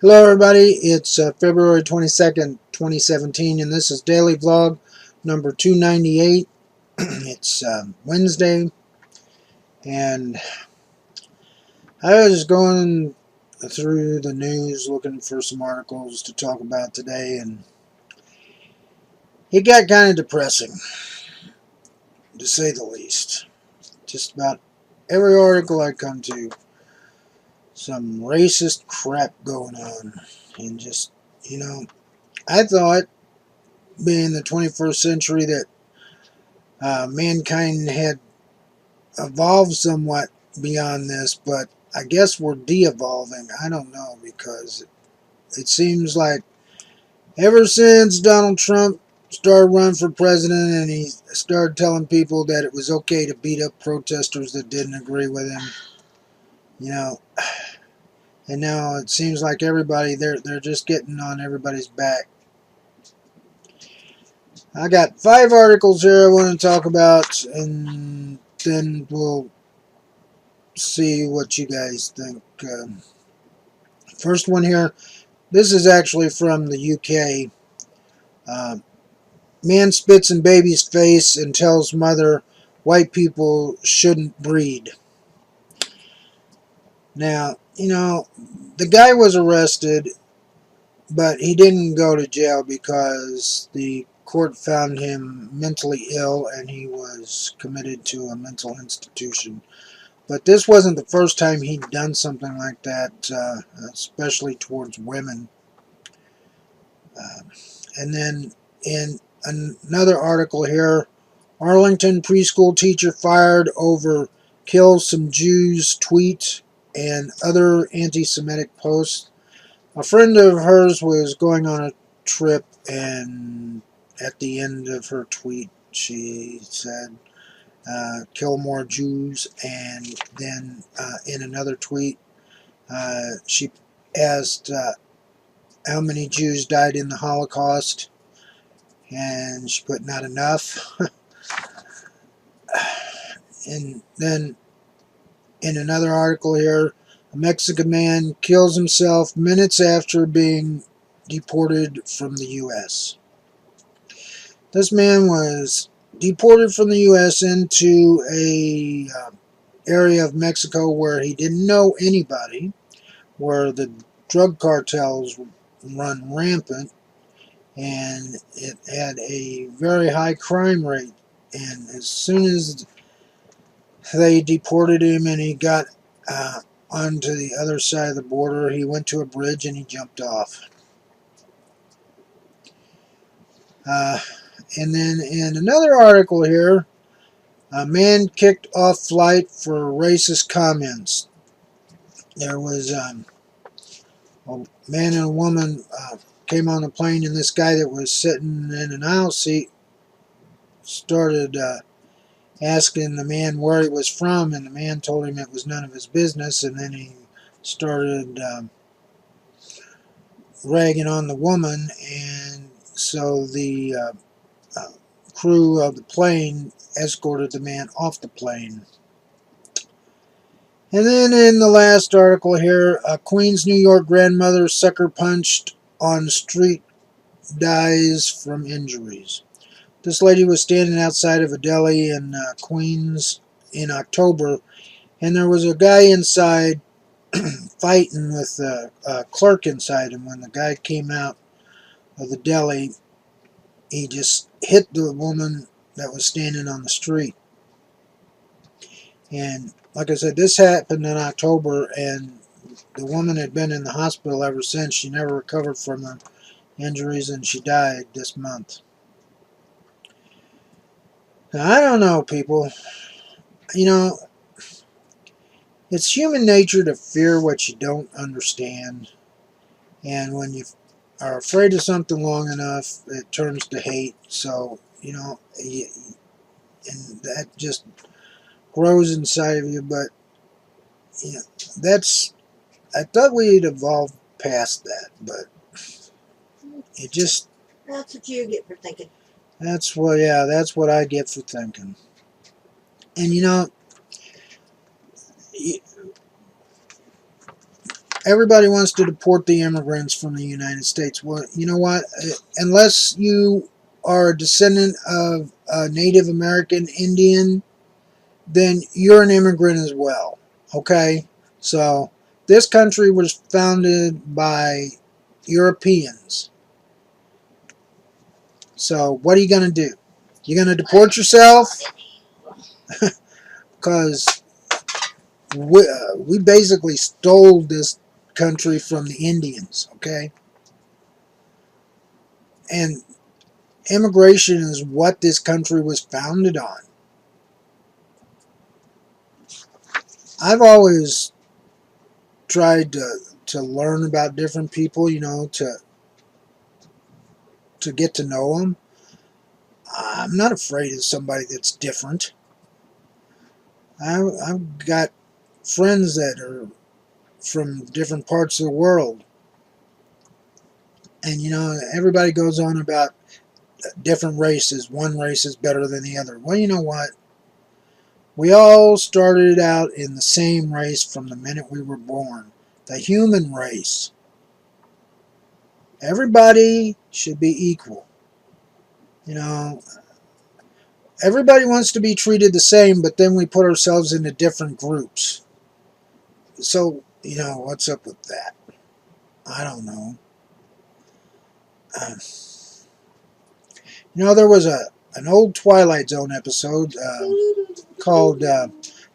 Hello everybody, it's February 22nd, 2017, and this is Daily Vlog number 298. It's Wednesday, and I was going through the news looking for some articles to talk about today, and it got kind of depressing, to say the least. Just about every article I come to, some racist crap going on, and just, I thought, being the 21st century, that mankind had evolved somewhat beyond this, but I guess we're de-evolving. I don't know, because it seems like ever since Donald Trump started running for president and he started telling people that it was okay to beat up protesters that didn't agree with him, you know, and now it seems like everybody, they're just getting on everybody's back. I got 5 articles here I want to talk about, and then we'll see what you guys think. First one here, this is actually from the UK. Man spits in baby's face and tells mother white people shouldn't breed. Now, the guy was arrested, but he didn't go to jail because the court found him mentally ill and he was committed to a mental institution. But this wasn't the first time he'd done something like that, especially towards women. And then in another article here, Arlington preschool teacher fired over "kill some Jews" tweet and other anti-Semitic posts. A friend of hers was going on a trip, and at the end of her tweet she said, "kill more Jews," and then in another tweet she asked how many Jews died in the Holocaust, and she put not enough. And then in another article here, a Mexican man kills himself minutes after being deported from the U.S. This man was deported from the U.S. into a area of Mexico where he didn't know anybody, where the drug cartels run rampant, and it had a very high crime rate. And as soon as they deported him and he got onto the other side of the border, he went to a bridge and he jumped off. And then in another article here, a man kicked off flight for racist comments. There was a man and a woman came on a plane, and this guy that was sitting in an aisle seat started asking the man where he was from, and the man told him it was none of his business, and then he started ragging on the woman, and so the crew of the plane escorted the man off the plane. And then in the last article here, a Queens, New York grandmother sucker punched on street dies from injuries. This lady was standing outside of a deli in Queens in October, and there was a guy inside fighting with a clerk inside, and when the guy came out of the deli, he just hit the woman that was standing on the street. And like I said, this happened in October, and the woman had been in the hospital ever since. She never recovered from her injuries, and she died this month. Now, I don't know, people. It's human nature to fear what you don't understand. And when you are afraid of something long enough, it turns to hate. So, and that just grows inside of you. But, I thought we'd evolved past that, but it just... That's what you get for thinking. That's what I get for thinking. And everybody wants to deport the immigrants from the United States. Well, you know what? Unless you are a descendant of a Native American Indian, then you're an immigrant as well. Okay? So, this country was founded by Europeans. So, what are you going to do? You're going to deport yourself? Because we basically stole this country from the Indians, okay? And immigration is what this country was founded on. I've always tried to learn about different people, you know, to get to know them. I'm not afraid of somebody that's different. I've got friends that are from different parts of the world. And, you know, everybody goes on about different races. One race is better than the other. Well, you know what? We all started out in the same race from the minute we were born. The human race. Everybody should be equal. You know, everybody wants to be treated the same, but then we put ourselves into different groups. So, you know, what's up with that? I don't know. You know, there was an old Twilight Zone episode called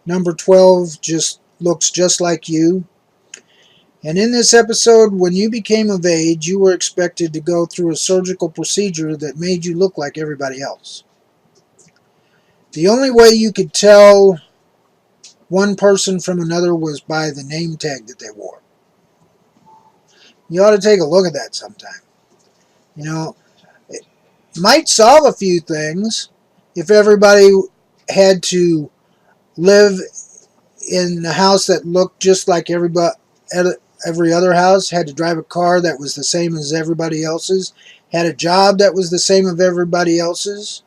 Number 12 Just Looks Just Like You. And in this episode, when you became of age, you were expected to go through a surgical procedure that made you look like everybody else. The only way you could tell one person from another was by the name tag that they wore. You ought to take a look at that sometime. You know, it might solve a few things if everybody had to live in a house that looked just like every other house, had to drive a car that was the same as everybody else's, had a job that was the same as everybody else's,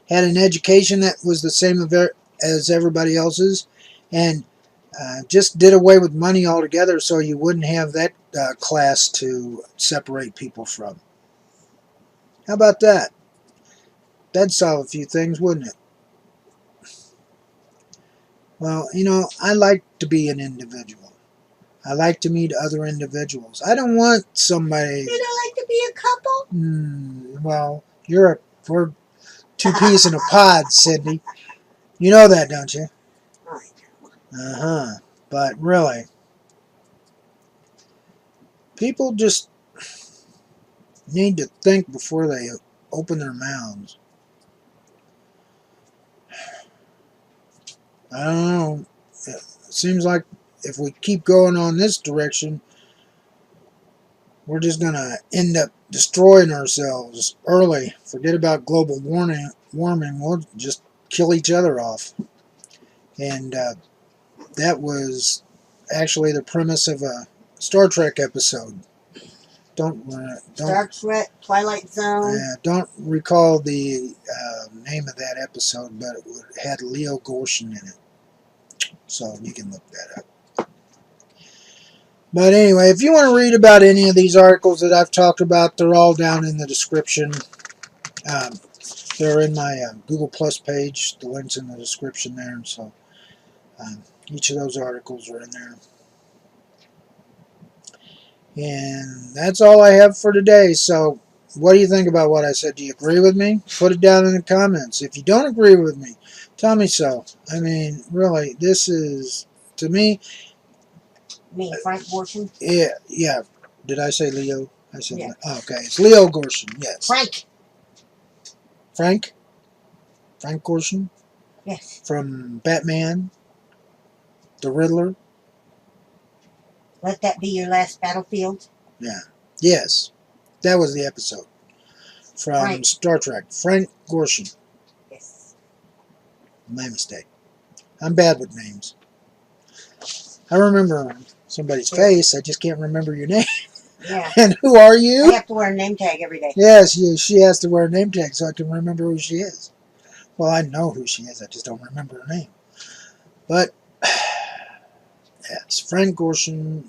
had an education that was the same as everybody else's, and just did away with money altogether so you wouldn't have that class to separate people from. How about that? That'd solve a few things, wouldn't it? Well, you know, I like to be an individual. I like to meet other individuals. I don't want somebody... You don't like to be a couple? Well, we're two peas in a pod, Sydney. You know that, don't you? I know. Uh-huh. But really, people just need to think before they open their mouths. I don't know. It seems like if we keep going on this direction, we're just going to end up destroying ourselves early. Forget about global warming. We'll just kill each other off. And that was actually the premise of a Star Trek episode. Don't Star Trek, Twilight Zone. don't recall the name of that episode, but it had Leo Gorson in it. So you can look that up. But anyway, if you want to read about any of these articles that I've talked about, they're all down in the description. They're in my Google Plus page. The link's in the description there. So each of those articles are in there. And that's all I have for today. So what do you think about what I said? Do you agree with me? Put it down in the comments. If you don't agree with me, tell me so. I mean, really, this is, to me... You mean Frank Gorson? Yeah. Did I say Leo? I said Yeah. Oh, okay. It's Leo Gorson, yes. Frank. Frank Gorson? Yes. From Batman, the Riddler. Let that be your last battlefield. Yeah. Yes. That was the episode. From Frank. Star Trek. Frank Gorson. Yes. My mistake. I'm bad with names. I remember somebody's face. I just can't remember your name. Yeah. And who are you? I have to wear a name tag every day. Yes, she has to wear a name tag so I can remember who she is. Well, I know who she is. I just don't remember her name. But Yes, Frank Gorshin,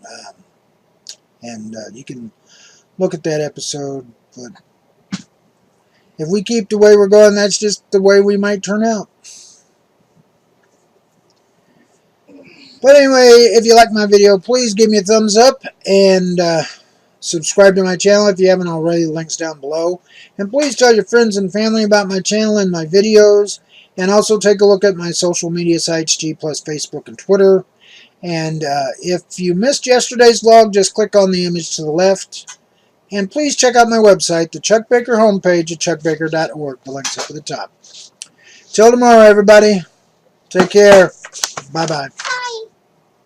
and you can look at that episode. But if we keep the way we're going, that's just the way we might turn out. But anyway, if you like my video, please give me a thumbs up and subscribe to my channel if you haven't already. The link's down below. And please tell your friends and family about my channel and my videos. And also take a look at my social media sites, G plus Facebook and Twitter. And if you missed yesterday's vlog, just click on the image to the left. And please check out my website, the Chuck Baker homepage at chuckbaker.org. The link's up at the top. Till tomorrow, everybody. Take care. Bye-bye.